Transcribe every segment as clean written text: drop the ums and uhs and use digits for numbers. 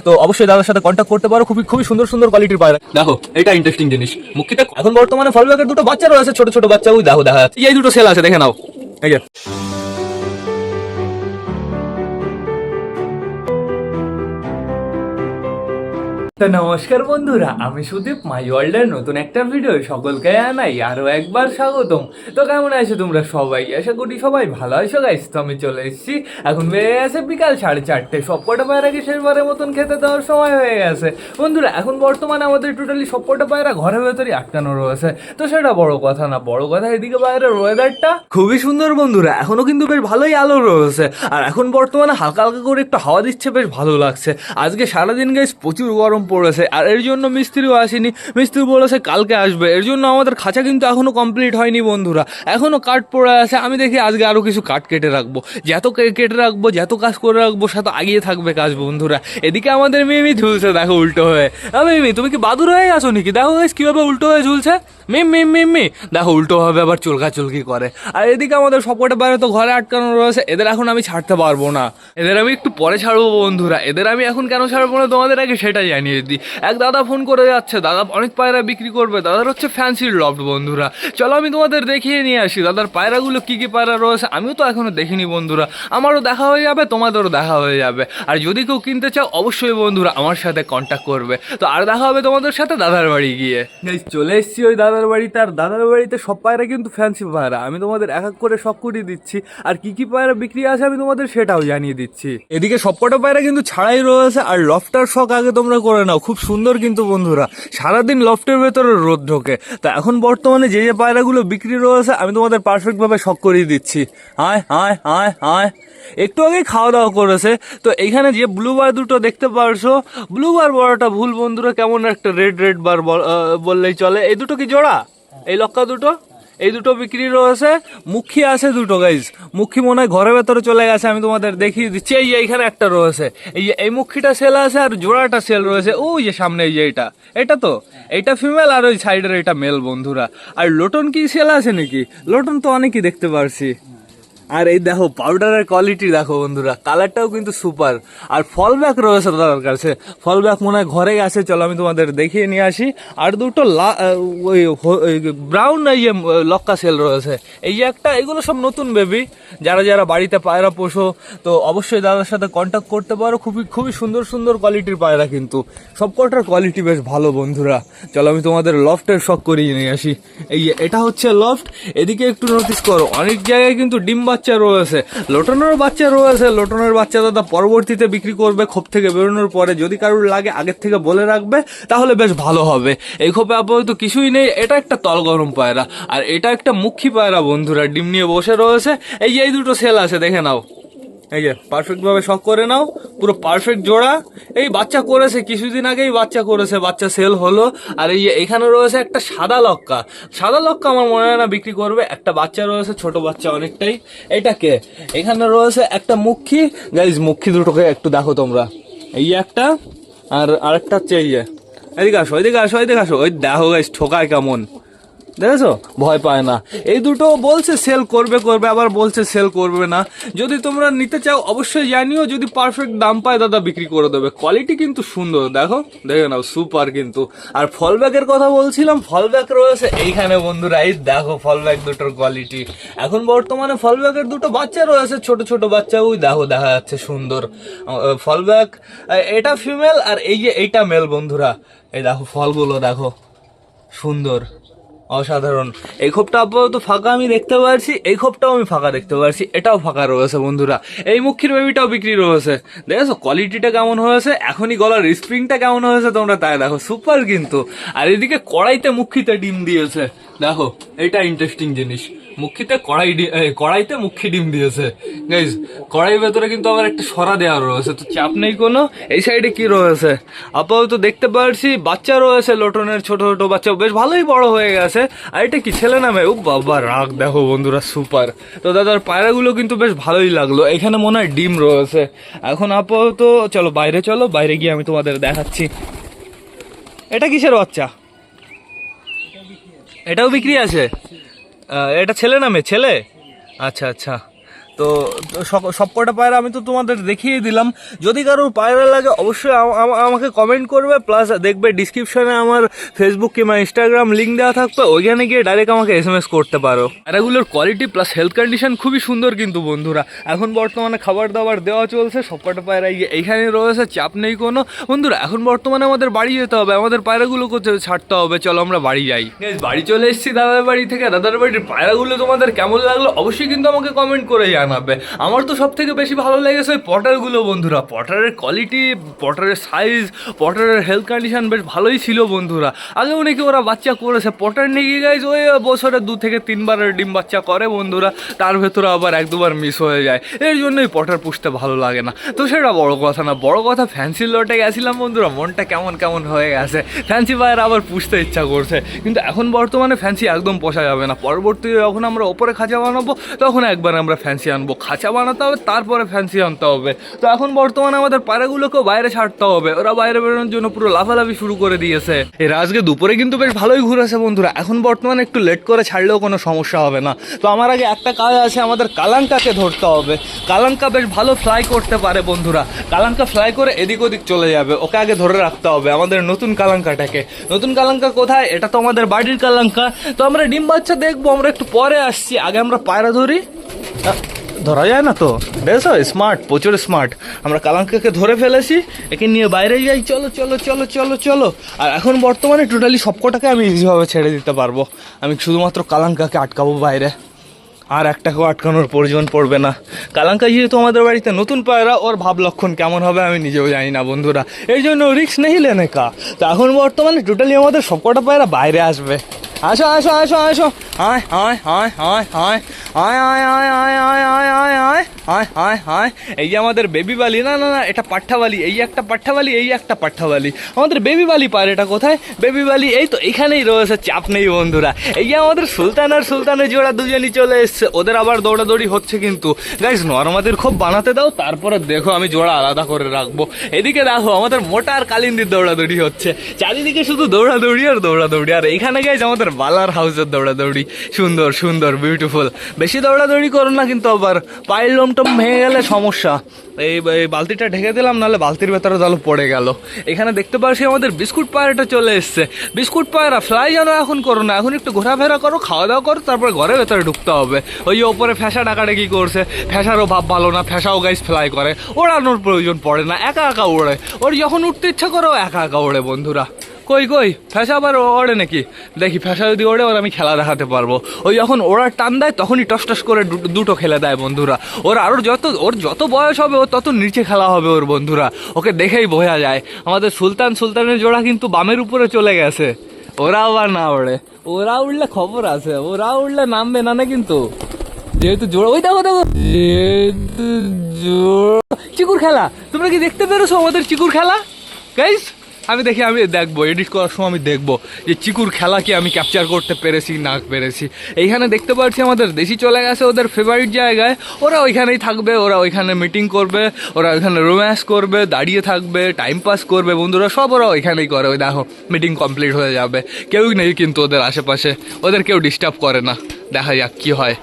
তো অবশ্যই দাদার সাথে কন্ট্যাক্ট করতে পারো। খুবই খুবই সুন্দর সুন্দর কোয়ালিটির পায়রা। দেখো এটা ইন্টারেস্টিং জিনিস, মুখিতে এখন বর্তমানে ফলব্যাকের দুটো বাচ্চা রয়েছে, ছোট ছোট বাচ্চা, ওই দেখো দেখা যাচ্ছে, এই দুটো সেল আছে, দেখে নাও। এই যে তো নমস্কার বন্ধুরা, আমি সুদীপ, মাই ওয়ার্ল্ডের নতুন একটা ভিডিও সকলকে জানাই আরো একবার স্বাগতম। তো কেমন আছো তোমরা সবাই? আশা করি সবাই ভালো আছো গাইস। তো আমি চলে এসেছি, এখন বেড়ে গেছে বিকাল 4:30, সবকটা পায়রাকে শেষবারের মতন খেতে দেওয়ার সময় হয়ে গেছে বন্ধুরা। এখন বর্তমানে আমাদের টোটালি সবকটা পায়রা ঘরের ভেতরে আটকানো রয়েছে। তো সেটা বড় কথা না, বড় কথা এদিকে বাইরের ওয়েদারটা খুবই সুন্দর বন্ধুরা, এখনো কিন্তু বেশ ভালোই আলো রয়েছে। আর এখন বর্তমানে হালকা হালকা করে একটু হাওয়া দিচ্ছে, বেশ ভালো লাগছে। আজকে সারাদিন গাইস প্রচুর গরম পড়েছে, আর এর জন্য মিস্ত্রিও আসেনি। মিস্ত্রি বলেছে কালকে আসবে, এর জন্য আমাদের খাঁচা কিন্তু এখনো কমপ্লিট হয়নি বন্ধুরা, এখনো কাঠ পড়ে আছে। আমি দেখি আজকে আরো কিছু কাঠ কেটে রাখবো, যত কেটে রাখবো, যত কাজ করে রাখবো, সাথে আগিয়ে থাকবে কাজ বন্ধুরা। এদিকে আমাদের মিমি ঝুলছে দেখো উল্টো হয়ে। মিমি তুমি কি বাদুর হয়ে আছো নাকি? দেখো গাইস কিভাবে উল্টো হয়ে ঝুলছে। মিম মিম মিম মি দেখো উল্টো ভাবে আবার চুলকি করে। আর এদিকে আমাদের সবকটা বাইরে তো ঘরে আটকানো রয়েছে, এদের এখন আমি ছাড়তে পারবো না, এদের আমি একটু পরে ছাড়বো বন্ধুরা। এদের আমি এখন কেন ছাড়বো না তোমাদের আগে সেটাই জানিয়ে দিই। এক দাদা ফোন করে যাচ্ছে, দাদা অনেক পায়রা বিক্রি করবে, দাদার হচ্ছে ফ্যান্সির লফট বন্ধুরা। চলো আমি তোমাদের দেখিয়ে নিয়ে আসি দাদার পায়রাগুলো কি কি পায়রা রয়েছে। আমিও তো এখনো দেখিনি বন্ধুরা, আমারও দেখা হয়ে যাবে, তোমাদেরও দেখা হয়ে যাবে। আর যদি কেউ কিনতে চাও অবশ্যই বন্ধুরা আমার সাথে কন্ট্যাক্ট করবে। তো আর দেখা হবে তোমাদের সাথে দাদার বাড়ি গিয়ে। চলে এসছি ওই দাদার বাড়িতে, আর দাদার বাড়িতে সব পায়রা কিন্তু ফ্যান্সি পায়রা। আমি তোমাদের এক এক করে সব করিয়ে দিচ্ছি, আর কি কি পায়রা বিক্রি আছে আমি তোমাদের সেটাও জানিয়ে দিচ্ছি। এদিকে সবকটা পায়রা কিন্তু ছাড়াই রয়েছে, আর লফটার শখ আগে তোমরা করে নাও, খুব সুন্দর কিন্তু বন্ধুরা। সারাদিন লফটের ভেতরে রোদ ঢোকে। তা এখন বর্তমানে যে যে পায়রাগুলো বিক্রি রয়েছে আমি তোমাদের পারফেক্ট ভাবে শখ করিয়ে দিচ্ছি। আয় আয় আয় আয়, একটু আগে খাওয়া দাওয়া করেছে। তো এইখানে যে ব্লু বার দুটো দেখতে পারছো, ব্লু বার বড়টা ভুল বন্ধুরা, কেমন একটা রেড রেড বার বললেই চলে। এই দুটো কি জোড়া? এই লক্কা দুটো, এই দুটো বিক্রি রয়েছে। মুখী আছে দুটো গাইজ, মুখী মনে হয় ঘরের ভেতরে চলে গেছে, আমি তোমাদের দেখিয়ে দিচ্ছি। এই এইখানে একটা রয়েছে, এই মুখীটা সেল আছে, আর জোড়াটা সেল রয়েছে ওই যে সামনে। এই যে এটা তো এইটা ফিমেল, আর ওই সাইডের এটা মেল বন্ধুরা। আর লোটন কি সেল আছে নাকি? লোটন তো অনেকই দেখতে পারছি। আর এই দেখো পাউডারের কোয়ালিটি দেখো বন্ধুরা, কালারটাও কিন্তু সুপার। আর ফল ব্যাক রয়েছে দাদার কাছে, ফল ব্যাক মনে হয় ঘরে গেছে। চলো আমি তোমাদের দেখিয়ে নিয়ে আসি। আর দুটো ওই ব্রাউন এই যে লক্কা সেল রয়েছে, এই যে একটা। এগুলো সব নতুন বেবি, যারা যারা বাড়িতে পায়রা পোষো তো অবশ্যই দাদার সাথে কন্ট্যাক্ট করতে পারো। খুবই খুবই সুন্দর সুন্দর কোয়ালিটির পায়রা কিন্তু, সবকটার কোয়ালিটি বেশ ভালো বন্ধুরা। চলো আমি তোমাদের লফটের শখ করিয়ে নিয়ে আসি। এই এটা হচ্ছে লফট। এদিকে একটু নোটিস করো, অনেক জায়গায় কিন্তু ডিম বাচ্চা রয়েছে, লোটনের বাচ্চা রয়েছে। লোটনের বাচ্চা দাদা পরবর্তীতে বিক্রি করবে খোপ থেকে বেরোনোর পরে। যদি কারোর লাগে আগের থেকে বলে রাখবে তাহলে বেশ ভালো হবে। এই খোপে আপাতত কিছুই নেই। এটা একটা তল গরম পায়রা, আর এটা একটা মুখী পায়রা বন্ধুরা, ডিম নিয়ে বসে রয়েছে। এই যে এই দুটো সেল আছে, দেখে নাও। এই যে পারফেক্ট ভাবে শখ করে নাও, পুরো পারফেক্ট জোড়া। এই বাচ্চা করেছে কিছুদিন আগেই, বাচ্চা করেছে, বাচ্চা সেল হলো। আর এই যে এখানে রয়েছে একটা সাদা লক্কা, সাদা লক্কা আমার মনে হয় না বিক্রি করবে। একটা বাচ্চা রয়েছে, ছোট বাচ্চা অনেকটাই। এটাকে এখানে রয়েছে একটা মুখী গাইজ, মুখী দুটোকে একটু দেখো তোমরা। এই একটা, আর আরেকটা হচ্ছে এই যে, এদিকে আসো এদিকে আসো এদিকে আসো। ওই দেখো গাইজ ঠোকায় কেমন, দেখেছো? ভয় পায় না। এই দুটো বলছে সেল করবে, আবার বলছে সেল করবে না। যদি তোমরা নিতে চাও অবশ্যই জানিও, যদি পারফেক্ট দাম পায় দাদা বিক্রি করে দেবে। কোয়ালিটি কিন্তু সুন্দর, দেখো দেখে নাও, সুপার কিন্তু। আর ফল ব্যাগের কথা বলছিলাম, ফল ব্যাগ রয়েছে এইখানে বন্ধুরা। এই দেখো ফল ব্যাগ দুটোর কোয়ালিটি। এখন বর্তমানে ফল ব্যাগের দুটো বাচ্চা রয়েছে, ছোট ছোট বাচ্চা, ওই দেখো দেখা যাচ্ছে সুন্দর ফল ব্যাগ। এটা ফিমেল, আর এই যে এইটা মেল বন্ধুরা। এই দেখো ফলগুলো দেখো, সুন্দর, অসাধারণ। এই খোপটা আপাতত ফাঁকা আমি দেখতে পারছি, এই খোপটাও আমি ফাঁকা দেখতে পারছি, এটাও ফাঁকা রয়েছে বন্ধুরা। এই মুখির বেবিটাও বিক্রি রয়েছে। দেখেছো কোয়ালিটিটা কেমন হয়েছে, এখনই গলার স্প্রিংটা কেমন হয়েছে তোমরা তাই দেখো, সুপার কিন্তু। আর এদিকে কড়াইতে মুখিতে ডিম দিয়েছে, দেখো এটা ইন্টারেস্টিং জিনিস। মুখিতে কড়াইতে মুখী ডিম দিয়েছে গাইজ। কড়াইয়ের ভেতরে কিন্তু আবার একটা সরা দেওয়া রয়েছে, তো চাপ নেই কোনো। এই সাইডে কি রয়েছে আপাতত দেখতে পারছি, বাচ্চা রয়েছে লোটনের, ছোট ছোট বাচ্চা, বেশ ভালোই বড় হয়ে গেছে। আর এটা কি ছেলে নামে? ও বাবা রাগ দেখো বন্ধুরা, সুপার। তো দাদার পায়রাগুলো কিন্তু বেশ ভালোই লাগলো। এখানে মনে হয় ডিম রয়েছে। এখন আপাতত চলো বাইরে, চলো বাইরে গিয়ে আমি তোমাদের দেখাচ্ছি। এটা কিসের বাচ্চা? এটাও বিক্রি আছে? এটা ছেলে নামে? ছেলে, আচ্ছা আচ্ছা। তো সবকটা পায়রা আমি তো তোমাদের দেখিয়ে দিলাম। যদি কারোর পায়রা লাগে অবশ্যই আমাকে কমেন্ট করবে, প্লাস দেখবে ডিসক্রিপশনে আমার ফেসবুক কিংবা ইনস্টাগ্রাম লিঙ্ক দেওয়া থাকবে, ওইখানে গিয়ে ডাইরেক্ট আমাকে SMS করতে পারো। পায়রাগুলোর কোয়ালিটি প্লাস হেলথ কন্ডিশন খুবই সুন্দর কিন্তু বন্ধুরা। এখন বর্তমানে খাবার দাবার দেওয়া চলছে, সবকটা পায়রা এইখানে রয়েছে, চাপ নেই কোনো। বন্ধুরা এখন বর্তমানে আমাদের বাড়ি যেতে হবে, আমাদের পায়রাগুলোকে ছাড়তে হবে। চলো আমরা বাড়ি যাই। বাড়ি চলে এসেছি দাদার বাড়ি থেকে। দাদার বাড়ির পায়রাগুলো তোমাদের কেমন লাগলো অবশ্যই কিন্তু আমাকে কমেন্ট করে জানাবে। আমার তো সব থেকে বেশি ভালো লেগেছে ওই পটারগুলো বন্ধুরা। পটারের কোয়ালিটি, পটারের সাইজ, পটারের হেলথ কন্ডিশন বেশ ভালোই ছিল বন্ধুরা। আগেও নাকি ওরা বাচ্চা করেছে। পটার নিয়ে গাইজ ওই বছরে 2 থেকে 3 বার ডিম বাচ্চা করে বন্ধুরা, তার ভেতরে আবার 1-2 বার মিস হয়ে যায়। এর জন্যই পটার পুষতে ভালো লাগে না। তো সেটা বড় কথা না, বড় কথা ফ্যান্সি লটে গেছিলাম বন্ধুরা, মনটা কেমন কেমন হয়ে গেছে। ফ্যান্সি পায়রা আবার পুষতে ইচ্ছা করছে, কিন্তু এখন বর্তমানে ফ্যান্সি একদম পোষা যাবে না। পরবর্তীতে যখন আমরা ওপরে খাঁচা বানাবো তখন একবার আমরা ফ্যান্সি আনবো। খাঁচা বানাতে হবে, তারপরে ফ্যান্সি আনতে হবে। তো এখন বর্তমানে আমাদের পায়রাগুলোকেও বাইরে ছাড়তে হবে। ওরা বাইরে বেরোনোর জন্য পুরো লাফালাফি শুরু করে দিয়েছে। এর আজকে দুপুরে কিন্তু বেশ ভালোই ঘুরেছে বন্ধুরা। এখন বর্তমানে একটু লেট করে ছাড়লেও কোনো সমস্যা হবে না। তো আমার আগে একটা কাজ আছে, আমাদের কালাঙ্কাকে ধরতে হবে। কালাঙ্কা বেশ ভালো ফ্লাই করতে পারে বন্ধুরা। কালাঙ্কা ফ্লাই করে এদিক ওদিক চলে যাবে, ওকে আগে ধরে রাখতে হবে আমাদের নতুন কালাঙ্কাটাকে। নতুন কালাঙ্কা কোথায়? এটা তো আমাদের বাড়ির কালাঙ্কা। তো আমরা ডিম বাচ্চা দেখবো, আমরা একটু পরে আসছি। আগে আমরা পায়রা ধরি। ধরা যায় না তো, দেখো স্মার্ট, প্রচুর স্মার্ট। আমরা কালাঙ্কাকে ধরে ফেলেছি, একে নিয়ে বাইরে যাই। চলো চলো চলো চলো চলো। আর এখন বর্তমানে টোটালি সবকটাকে আমি ইজিভাবে ছেড়ে দিতে পারবো। আমি শুধুমাত্র কালাঙ্কাকে আটকাবো বাইরে, আর একটাকেও আটকানোর প্রয়োজন পড়বে না। কালাঙ্কা যেহেতু আমাদের বাড়িতে নতুন পায়রা, ওর ভাব লক্ষণ কেমন হবে আমি নিজেও জানি না বন্ধুরা। এই জন্য রিস্ক নেই লেনে কা। তো এখন বর্তমানে টোটালি আমাদের সবকটা পায়রা বাইরে আসবে। আসো আসো আসো আসো, আয় আয় আয় আয় আয় আয় আয় আয় আয় আয় আয় আয় আয় আয় আয় আয়। এই যে আমাদের বেবি বালি, না না না এটা পাঠ্ঠাবালি। এই একটা পাঠ্ঠাবালি, এই একটা পাঠ্ঠাবালি। আমাদের বেবি বালি পায়রাটা কোথায়? বেবি বালি এই তো এখানেই রয়েছে, চাপ নেই বন্ধুরা। এই যে আমাদের সুলতান আর সুলতানের জোড়া দুজনই চলে এসছে। ওদের আবার দৌড়াদৌড়ি হচ্ছে কিন্তু। গাইস নরমাদের খুব বানাতে দাও, তারপরে দেখো আমি জোড়া আলাদা করে রাখবো। এদিকে দেখো আমাদের মোটা আর কালিন্দির দৌড়াদৌড়ি হচ্ছে। চারিদিকে শুধু দৌড়াদৌড়ি আর দৌড়াদৌড়ি। আর এইখানে গাইস আমাদের বালার হাউসের দৌড়াদৌড়ি। সুন্দর সুন্দর বিউটিফুল। বেশি দৌড়াদৌড়ি করো না কিন্তু, আবার পায়ের লোমটম ভেঙে গেলে সমস্যা। এই বালতিটা ঢেকে দিলাম, নাহলে বালতির ভেতরে জল পড়ে গেল। এখানে দেখতে পাচ্ছি আমাদের বিস্কুট পায়রাটা চলে এসছে। বিস্কুট পায়রা ফ্লাই যেন এখন করো না, এখন একটু ঘোরাফেরা করো, খাওয়া দাওয়া করো, তারপরে ঘরের ভেতরে ঢুকতে হবে। ওই ওপরে ফ্যাসা ডাকাটা কি করছে, ফ্যাসারও ভাব ভালো না, ফ্যাসাও গাইস ফ্লাই করে। ওড়ানোর প্রয়োজন পড়ে না, একা একা ওড়ে। ওর যখন উঠতে ইচ্ছা করো একা একা ওড়ে বন্ধুরা। কই কই ফ্যাসা আবার ওড়ে নাকি? দেখি ফ্যাসা যদি ওড়ে ওর আমি খেলা দেখাতে পারবো। ওই যখন ওরা টান দেয় তখনই টস টস করে দুটো খেলে দেয় বন্ধুরা। ওর যত বয়স হবে ওর তত নিচে খেলা হবে ওর বন্ধুরা। ওকে দেখেই বোঝা যায়। আমাদের সুলতানের জোড়া কিন্তু বামের উপরে চলে গেছে। ওরা আবার না ওড়ে, ওরা উঠলে খবর আছে, ওরা উঠলে নামবে না না কিন্তু। যেহেতু জোড়া, ওই দেখো দেখো, যেহেতু চিকুর খেলা। তোমরা কি দেখতে পেরেছো আমাদের চিকুর খেলা গাইস? আমি দেখবো এডিট করার সময়, আমি দেখবো যে চিকুর খেলা কি আমি ক্যাপচার করতে পেরেছি না পেরেছি। এইখানে দেখতে পাচ্ছি আমাদের দেশি চলে গেছে ওদের ফেভারিট জায়গায়। ওরা ওইখানেই থাকবে, ওরা ওইখানে মিটিং করবে, ওরা ওইখানে রোম্যান্স করবে, দাঁড়িয়ে থাকবে, টাইম পাস করবে বন্ধুরা। সব ওরা ওইখানেই করে। ওই দেখো মিটিং কমপ্লিট হয়ে যাবে, কেউই নেই কিন্তু ওদের আশেপাশে, ওদের কেউ ডিস্টার্ব করে না। দেখা যাক কি হয়।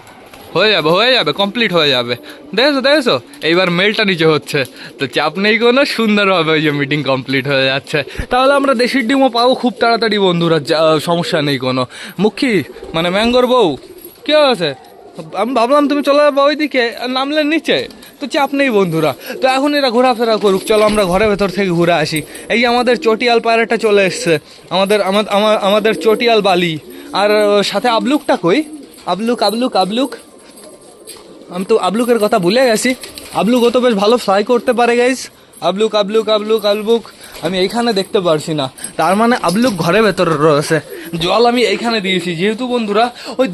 হয়ে যাবে কমপ্লিট হয়ে যাবে। দেখেছো এইবার মেলটা নিচে হচ্ছে, তো চাপ নেই কোনো, সুন্দরভাবে ওই যে মিটিং কমপ্লিট হয়ে যাচ্ছে। তাহলে আমরা দেশির ডিমও পাবো খুব তাড়াতাড়ি বন্ধুরা, সমস্যা নেই কোনো। মুখী মানে ম্যাঙ্গোর বউ কে আছে? আমি ভাবলাম তুমি চলে যাবো ওইদিকে, নামলে নিচে, তো চাপ নেই বন্ধুরা। তো এখন এরা ঘোরাফেরা করুক, চলো আমরা ঘরের ভেতর থেকে ঘুরে আসি। এই যে আমাদের চটিয়াল পায়রাটা চলে এসছে, আমাদের চটিয়াল বালি। আর সাথে আবলুকটা কই? আবলুক আমি তো আবলুকের কথা ভুলে গেছি। আবলুক তো বেশ ভালো ফ্লাই করতে পারে গাইস। আবলুক আমি এইখানে দেখতে পারছি না, তার মানে আবলুক ঘরের ভেতরে রয়েছে। জল আমি এইখানে দিয়েছি, যেহেতু বন্ধুরা ওই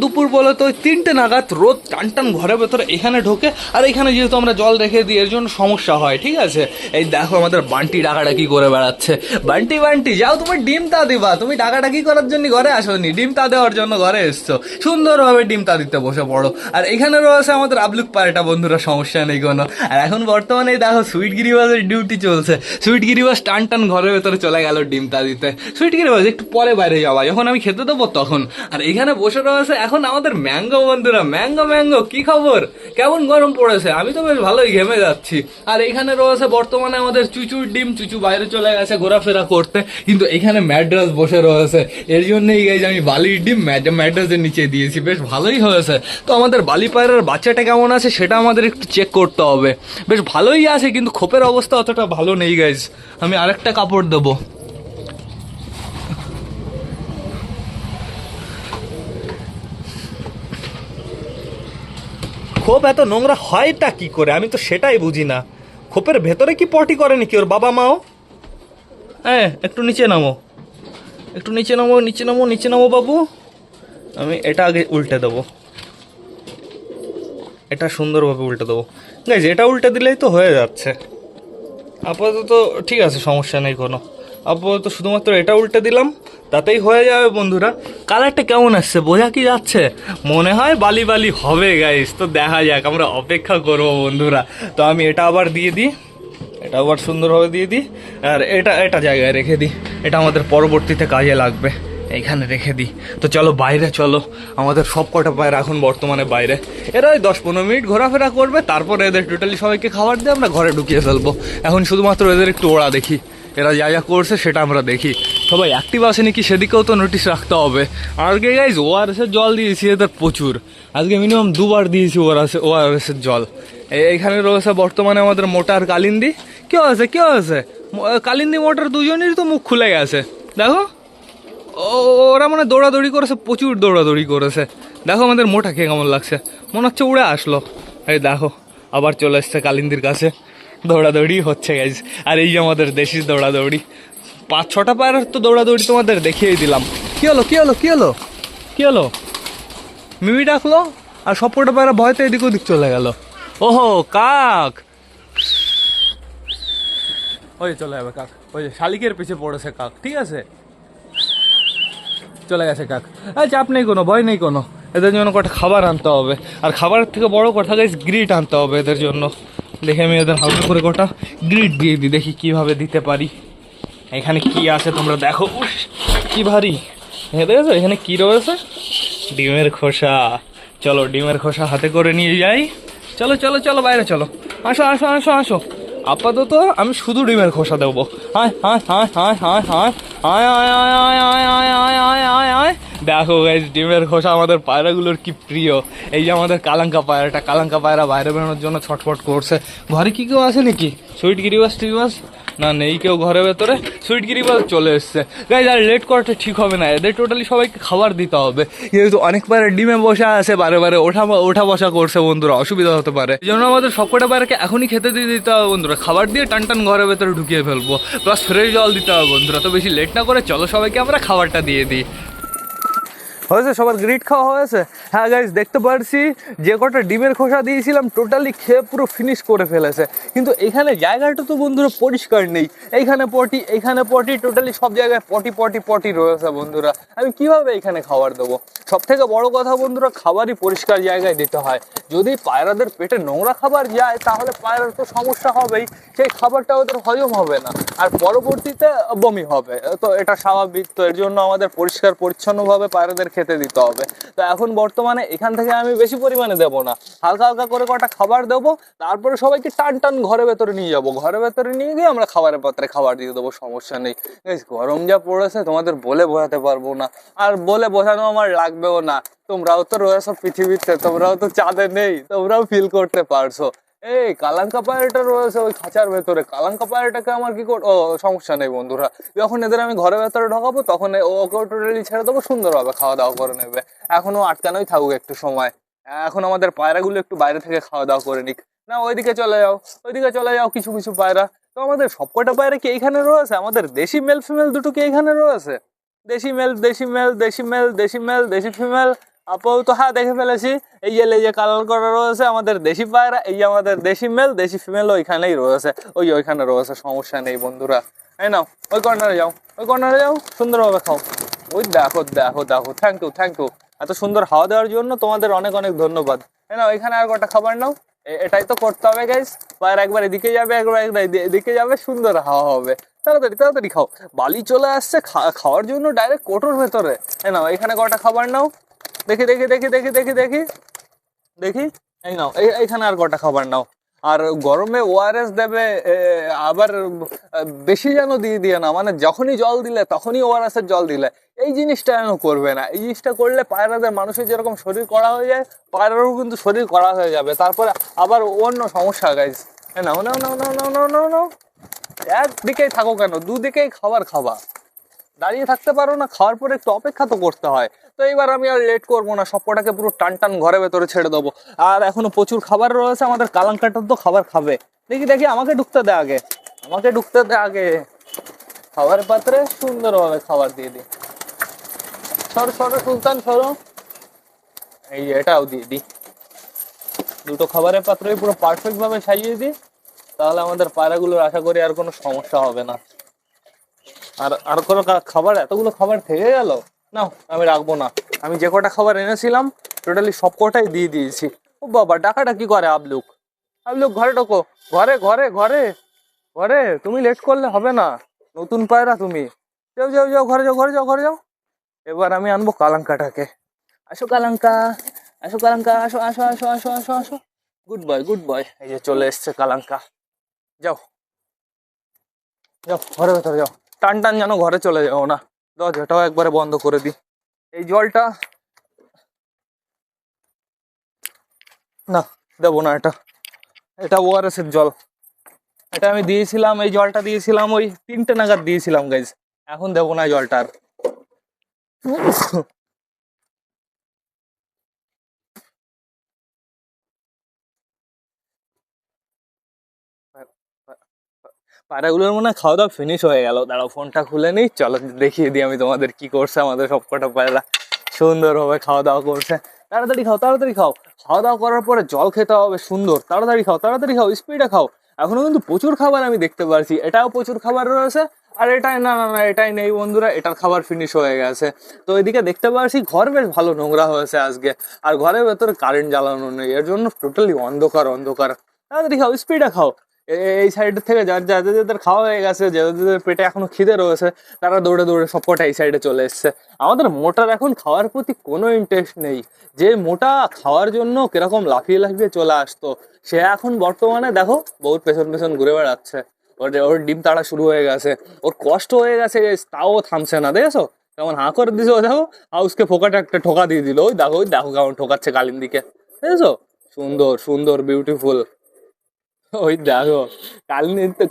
দুপুর বলে তো ওই 3টে নাগাদ রোদ টান ঘরের ভেতরে এখানে ঢোকে। আর এখানে যেহেতু আমরা জল রেখে দিই, এর জন্য সমস্যা হয়, ঠিক আছে। এই দেখো আমাদের বান্টি ডাকাডাকি করে বেড়াচ্ছে। বান্টি যাও, তুমি ডিম তা দিবা। তুমি ডাকাডাকি করার জন্য ঘরে আসোনি, ডিম তা দেওয়ার জন্য ঘরে এসছো। সুন্দরভাবে ডিম তা দিতে বসে পড়ো। আর এখানে রয়েছে আমাদের আবলুক পায়রাটা বন্ধুরা, সমস্যা নেই কোনো। আর এখন বর্তমানে দেখো সুইট গিরিবাজের ডিউটি চলছে। সুইট গিরিবাজ টান ঘরের ভেতরে চলে গেল ডিম তা দিতে। সুইট গিরিবাজ একটু পরে বাইরে যাওয়া, যখন আমি খেতে দেবো তখন। আর এখানে বসে রয়েছে এখন আমাদের ম্যাঙ্গো বন্ধুরা। ম্যাঙ্গো ম্যাঙ্গো কি খবর, কেমন গরম পড়েছে? আমি তো বেশ ভালোই ঘেমে যাচ্ছি। আর এখানে রয়েছে বর্তমানে আমাদের চুচুর ডিম। চুচু বাইরে চলে গেছে ঘোরাফেরা করতে, কিন্তু এখানে ম্যাড্রাস বসে রয়েছে। এর জন্যই গাইজ আমি বালির ডিম ম্যাড্রাসের নিচে দিয়েছি, বেশ ভালোই হয়েছে। তো আমাদের বালি পায়রার বাচ্চাটা কেমন আছে সেটা আমাদের একটু চেক করতে হবে। বেশ ভালোই আছে, কিন্তু খোপের অবস্থা অতটা ভালো নেই গাইজ। আমি আরেকটা কাপড় দেবো। খোপ এত নোংরা হয়টা কি করে, আমি তো সেটাই বুঝি না। খোপের ভেতরে কি পটি করে নাকি ওর বাবা মাও? হ্যাঁ, একটু নিচে নামো, একটু নিচে নামো, নিচে নামো, নিচে নামো বাবু। আমি এটা আগে উল্টে দেবো, এটা সুন্দরভাবে উল্টে দেবো। গাইজ এটা উল্টে দিলেই তো হয়ে যাচ্ছে। আপাতত ঠিক আছে, সমস্যা নেই কোনো। আপাতত শুধুমাত্র এটা উল্টে দিলাম, তাতেই হয়ে যাবে বন্ধুরা। কালারটা কেমন আসছে বোঝা কি যাচ্ছে? মনে হয় বালি বালি হবে গাইস, তো দেখা যাক, আমরা অপেক্ষা করবো বন্ধুরা। তো আমি এটা আবার দিয়ে দিই, এটা আবার সুন্দরভাবে দিয়ে দিই। আর এটা এটা জায়গায় রেখে দিই, এটা আমাদের পরবর্তীতে কাজে লাগবে। এইখানে রেখে দিই। তো চলো বাইরে চলো, আমাদের সব কটা পায়রা এখন বর্তমানে বাইরে। এরা ওই 10-15 মিনিট ঘোরাফেরা করবে, তারপরে এদের টোটালি সবাইকে খাবার দিয়ে আমরা ঘরে ঢুকিয়ে ফেলবো। এখন শুধুমাত্র এদের একটু ওড়া দেখি, এরা যা যা করছে সেটা আমরা দেখি। সবাই অ্যাক্টিভ আছে নাকি সেদিকেও তো নোটিশ রাখতে হবে। আজকে গাইজ ওআরএসের জল দিয়েছি এদের প্রচুর, আজকে মিনিমাম 2বার দিয়েছি ওআরএসের জল। এইখানে রয়েছে বর্তমানে আমাদের মোটার কালিন্দি। কেউ আছে, কেউ আছে, কালিন্দি মোটার দুজনেরই তো মুখ খুলে গেছে দেখো। ওরা মানে দৌড়াদৌড়ি করেছে, প্রচুর দৌড়াদৌড়ি করেছে। দেখো আমাদের মোটা খেয়ে কেমন লাগছে, মনে হচ্ছে উড়ে আসলো। এই দেখো আবার চলে এসছে কালিন্দির কাছে, দৌড়াদৌড়ি হচ্ছে গাইজ। আর এই যে আমাদের দেশি দৌড়াদৌড়ি, 5-6টা পায়রার তো দৌড়াদৌড়ি তোমাদের দেখিয়ে দিলাম। কি হলো, কি হলো, কি হলো, কি হলো? মিমি ডাকলো আর সব কটা পায়রা ভয়তে এদিক ওদিক চলে গেল। ওহো কাক, ওই চলে যাবে কাক, ওই যে শালিকের পিছে পড়েছে কাক। ঠিক আছে, চলে গেছে কাক। চাপ নেই কোনো, ভয় নেই কোনো। এদের জন্য কটা খাবার আনতে হবে, আর খাবারের থেকে বড় কথা গাইস গ্রিট আনতে হবে এদের জন্য। দেখে আমি এদের হালকা করে কটা গ্রিট দিয়ে দিই, দেখি কিভাবে দিতে পারি। এখানে কি আছে তোমরা দেখো, উস কি ভারী। দেখেছো এখানে কি রয়েছে? ডিমের খোসা। চলো ডিমের খোসা হাতে করে নিয়ে যাই। চলো চলো চলো বাইরে চলো, আসো আসো আসো আসো। আপাতত আমি শুধু ডিমের খোসা দেবো। আয় আয় আয় আয় আয় আয় আয় আয় আয় আয় আয় আয় আয় আয় আয়। দেখো গাইস ডিমের খোসা আমাদের পায়রাগুলোর কি প্রিয়। এই যে আমাদের কালাঙ্কা পায়রাটা, কালাঙ্কা পায়রা বাইরে বেরোনোর জন্য ছটফট করছে। ঘরে কি কেউ আছে নাকি? সুইট গিরিবাস টিরিবাস না, নেই কেউ ঘরের ভেতরে। সুইট গিরিবাস চলে এসছে। গাইস আর লেট করাটা ঠিক হবে না, এদের টোটালি সবাইকে খাবার দিতে হবে। যেহেতু অনেক পায়রা ডিমে বসে আছে, বারে বারে ওঠা বসা করছে বন্ধুরা, অসুবিধা হতে পারে। এই জন্য আমাদের সবকটা পায়রাকে এখনই খেতে দিয়ে দিতে হবে বন্ধুরা। খাবার দিয়ে টান টান ঘরের ভেতরে ঢুকিয়ে ফেলবো, প্লাস ফ্রেশ জল দিতে হবে বন্ধুরা। তো বেশি লেট না করে চলো সবাইকে আমরা খাবারটা দিয়ে দিই। হয়েছে, সবার গ্রিট খাওয়া হয়েছে? হ্যাঁ গাইস দেখতে পারছি যে কটা ডিমের খোসা দিয়েছিলাম টোটালি খেয়ে পুরো ফিনিশ করে ফেলেছে। কিন্তু এখানে জায়গাটা তো বন্ধুরা পরিষ্কার নেই। এইখানে পটি, এইখানে পটি, টোটালি সব জায়গায় পটি পটি পটি রয়েছে বন্ধুরা। আমি কিভাবে এখানে খাবার দেবো? সব থেকে বড় কথা বন্ধুরা, খাবারই পরিষ্কার জায়গায় দিতে হয়। যদি পায়রাদের পেটে নোংরা খাবার যায় তাহলে পায়রার তো সমস্যা হবেই, সেই খাবারটা ওদের হজম হবে না, আর পরবর্তীতে বমি হবে। তো এটা স্বাভাবিক। তো এর জন্য আমাদের পরিষ্কার পরিচ্ছন্নভাবে পায়রাদের খেতে দিতে হবে। তো এখন বর্তমানে এখান থেকে আমি বেশি পরিমাণে দেবো না, হালকা হালকা করে কটা খাবার দেবো। তারপরে সবাইকে টান টান ঘরের ভেতরে নিয়ে যাবো, ঘরের ভেতরে নিয়ে গিয়ে আমরা খাবারের পাত্রে খাবার দিয়ে দেবো, সমস্যা নেই। গরম যা পড়েছে তোমাদের বলে বোঝাতে পারবো না, আর বলে বোঝানো আমার লাগবেও না। তোমরাও তো রয়েছো পৃথিবীতে, তোমরাও তো চাঁদে নেই, তোমরাও ফিল করতে পারছো। এই কালাঙ্কা পায়রাটা রয়েছে ওই খাঁচার ভেতরে, কালাঙ্কা পায়রাটাকে আমার কি ও সমস্যা নেই বন্ধুরা। যখন এদের আমি ঘরের ভেতরে ঢোকাবো তখন ওকে টোটালি ছেড়ে দেবো, সুন্দরভাবে খাওয়া দাওয়া করে নেবে। এখনো আটকানোই থাকুক একটু সময়। এখন আমাদের পায়রাগুলো একটু বাইরে থেকে খাওয়া দাওয়া করে নিক। না ওইদিকে চলে যাও, ওইদিকে চলে যাও কিছু কিছু পায়রা। তো আমাদের সবকটা পায়রা কি এইখানে রয়েছে? আমাদের দেশি মেল ফিমেল দুটো কি এইখানে রয়েছে? দেশি মেল, দেশি মেল, দেশি মেল, দেশি মেল, দেশি ফিমেল আপাতত হ্যাঁ দেখে ফেলেছি। এই যে লেজে কালার করা রয়েছে আমাদের দেশি পায়রা, এই যে আমাদের দেশি মেল, দেশি ফিমেল ওইখানেই রয়েছে, ওইখানে রয়েছে, সমস্যা নেই বন্ধুরা। এই নাও ওই কর্নারে যাও, ওই কর্নারে যাও, সুন্দরভাবে খাও। ওই দেখো দেখো দেখো, থ্যাংক ইউ থ্যাংক ইউ, এত সুন্দর হাওয়া দেওয়ার জন্য তোমাদের অনেক অনেক ধন্যবাদ। এই নাও এখানে আর কটা খাবার নাও, এটাই তো করতে হবে গাইস। পায়রা একবার এদিকে যাবে, একবার এদিকে যাবে, সুন্দর হাওয়া হবে। তাড়াতাড়ি তাড়াতাড়ি খাও, বালি চলে আসছে খাওয়ার জন্য ডাইরেক্ট কোটোর ভেতরে। নাও এখানে কটা খাবার নাও, দেখি দেখি দেখি দেখি দেখি দেখি দেখি, এই নাও এইখানে আর কটা খাবার নাও। আর গরমে ওআরএস দেবে, আবার বেশি যেন দিয়ে না, মানে যখনই জল দিলে তখনই ওআরএস এর জল দিলে, এই জিনিসটা যেন করবে না। এই জিনিসটা করলে পায়রাদের, মানুষের যেরকম শরীর কড়া হয়ে যায়, পায়রারও কিন্তু শরীর কড়া হয়ে যাবে, তারপরে আবার অন্য সমস্যা গাইজ। নাও নাও নাও নাও নাও নাও নাও নাও, একদিকেই থাকো কেন, দুদিকেই খাবার খাবা, দাঁড়িয়ে থাকতে পারো না? খাওয়ার পরে একটু অপেক্ষা তো করতে হয়। তো এইবার আমি আর লেট করবো না, সবকটাকে পুরো টান টান ঘরের ভেতরে ছেড়ে দেবো। আর এখনো প্রচুর খাবার রয়েছে, আমাদের কালাঙ্কাটার তো খাবার খাবে। দেখি দেখি, আমাকে ঢুকতে দে আগে, আমাকে ঢুকতে দে আগে। খাবার পাত্রে সুন্দরভাবে খাবার দিয়ে দিই। সরো সরো সুলতান সরো, এই এটাও দিয়ে দিই। দুটো খাবারের পাত্রই পুরো পারফেক্ট ভাবে সাজিয়ে দিই, তাহলে আমাদের পায়রাগুলোর আশা করি আর কোনো সমস্যা হবে না। আর আর কোনো খাবার, এতগুলো খাবার থেকে গেল, না আমি রাখবো না। আমি যে কটা খাবার এনেছিলাম টোটালি সব কটাই দিয়ে দিয়েছি। ও বাবা, ডাকাটা কি করে আবলুক? আবলুক ঘরে ঢোকো, ঘরে ঘরে ঘরে ঘরে। তুমি লেট করলে হবে না, নতুন পায়রা তুমি। যাও যাও যাও, ঘরে যাও ঘরে যাও ঘরে যাও। এবার আমি আনবো কালাঙ্কাটাকে। আসো কালাঙ্কা, আসো কালাঙ্কা, আসো আসো আসো আসো আসো আসো। গুড বয় গুড বয়, এই যে চলে এসছে কালাঙ্কা। যাও যাও ঘরের ভেতরে যাও, টান টান যেন ঘরে চলে যাও না। দরজাটাও একবারে বন্ধ করে দিই। এই জলটা না, দেবো না, এটা এটা ওআরএস এর জল। এটা আমি দিয়েছিলাম, এই জলটা দিয়েছিলাম ওই 3টে নাগাদ দিয়েছিলাম গাইজ। এখন দেবো না এই জলটা আর। পায়রাগুলোর মনে হয় খাওয়া দাওয়া ফিনিশ হয়ে গেল। দাঁড়াও ফোনটা খুলে নিই, চলো দেখিয়ে দিই আমি তোমাদের কি করছে আমাদের সবকটা পায়রা। সুন্দরভাবে খাওয়া দাওয়া করছে। তাড়াতাড়ি খাও তাড়াতাড়ি খাও, খাওয়া দাওয়া করার পরে জল খেতে হবে সুন্দর। তাড়াতাড়ি খাও তাড়াতাড়ি খাও, স্পিডে খাও। এখনো কিন্তু প্রচুর খাবার আমি দেখতে পারছি, এটাও প্রচুর খাবার রয়েছে। আর এটাই না না না, এটাই নেই বন্ধুরা, এটার খাবার ফিনিশ হয়ে গেছে। তো এদিকে দেখতে পাচ্ছি ঘর বেশ ভালো নোংরা হয়েছে আজকে। আর ঘরের ভেতরে কারেন্ট জ্বালানো নেই, এর জন্য টোটালি অন্ধকার অন্ধকার। তাড়াতাড়ি খাও, স্পিডে খাও। এই সাইড থেকে যাদের যাদের খাওয়া হয়ে গেছে, যাদের যাদের পেটে এখনো খিদে রয়েছে, তারা দৌড়ে দৌড়ে সবকটা এই সাইডে চলে এসছে। আমাদের মোটার এখন খাওয়ার প্রতি কোনো ইন্টারেস্ট নেই। যে মোটা খাওয়ার জন্য কিরকম লাফিয়ে লাফিয়ে চলে আসতো, সে এখন বর্তমানে দেখো বহুত পেছন পেছন ঘুরে বেড়াচ্ছে। ওর ডিম তাড়া শুরু হয়ে গেছে, ওর কষ্ট হয়ে গেছে, তাও থামছে না। দেখেছো কেমন হাঁ করে দিছে? ও দেখো হাউসকে ফোকাটে একটা ঠোকা দিয়ে দিল। ওই দেখো কেমন ঠোকাচ্ছে কালিন্দিকে। দেখেছো? সুন্দর সুন্দর বিউটিফুল। ওই দেখো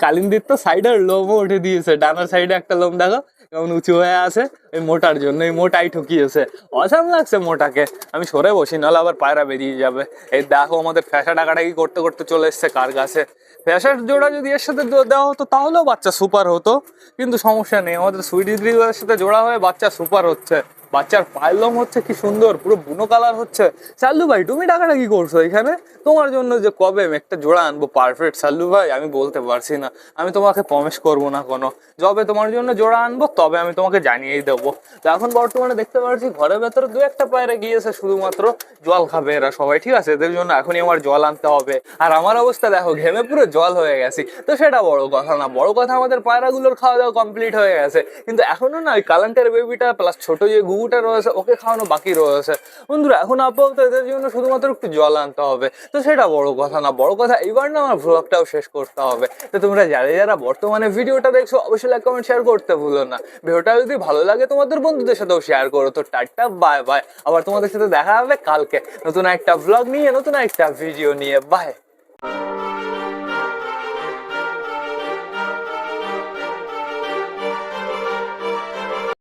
কালিন্দির তো সাইডের লোমও উঠে দিয়েছে, ডানার সাইডে একটা লোম দেখো কেমন উঁচু হয়ে আছে। এই মোটার জন্য, এই মোটাই ঠকিয়েছে। অসাম লাগছে মোটাকে। আমি সরে বসি, নাহলে আবার পায়রা বেরিয়ে যাবে। এই দেখো আমাদের ফ্যাসা ডাকাটাকি করতে করতে চলে এসছে কার কাছে। ফ্যাসার জোড়া যদি এর সাথে দেওয়া হতো তাহলেও বাচ্চা সুপার হতো, কিন্তু সমস্যা নেই, আমাদের সুইট রিভারের সাথে জোড়া হয়ে বাচ্চা সুপার হচ্ছে। বাচ্চার পায়ের লোম হচ্ছে কি সুন্দর, পুরো বুনো কালার হচ্ছে। সাল্লু ভাই তুমি টাকাটা কি করছো এখানে? তোমার জন্য যে কবে আমি একটা জোড়া আনবো পারফেক্ট সাল্লু ভাই, আমি বলতে পারছি না। আমি তোমাকে প্রমিস করবো না কোনো, যবে তোমার জন্য জোড়া আনবো তবে আমি তোমাকে জানিয়েই দেবো। তো এখন বর্তমানে দেখতে পাচ্ছি ঘরের ভেতরে দু একটা পায়রা গিয়েছে, শুধুমাত্র জল খাবে এরা সবাই, ঠিক আছে? এদের জন্য এখনই আমার জল আনতে হবে। আর আমার অবস্থা দেখো, ঘেমে পুরো জল হয়ে গেছি। তো সেটা বড় কথা না, বড় কথা আমাদের পায়রাগুলোর খাওয়া দাওয়া কমপ্লিট হয়ে গেছে, কিন্তু এখনো না ওই কালান্টের বেবিটা প্লাস ছোট যে গুগুটা রয়েছে ওকে খাওয়ানো বাকি রয়েছে। বন্ধুরা এখন আপাতত এদের জন্য শুধুমাত্র একটু জল আনতে হবে। তো সেটা বড় কথা না, বড় কথা এইবার না আমার ভ্লগটাও শেষ করতে হবে। তো তোমরা যারা যারা বর্তমানে ভিডিওটা দেখছো অবশ্যই লাইক কমেন্ট শেয়ার করতে ভুলো না। ভিডিওটা যদি ভালো লাগে তোমাদের বন্ধুদের সাথেও শেয়ার করো। তো টাটা বাই বাই, আবার তোমাদের সাথে দেখা হবে কালকে নতুন একটা ভ্লগ নিয়ে, নতুন একটা ভিডিও নিয়ে। বাই।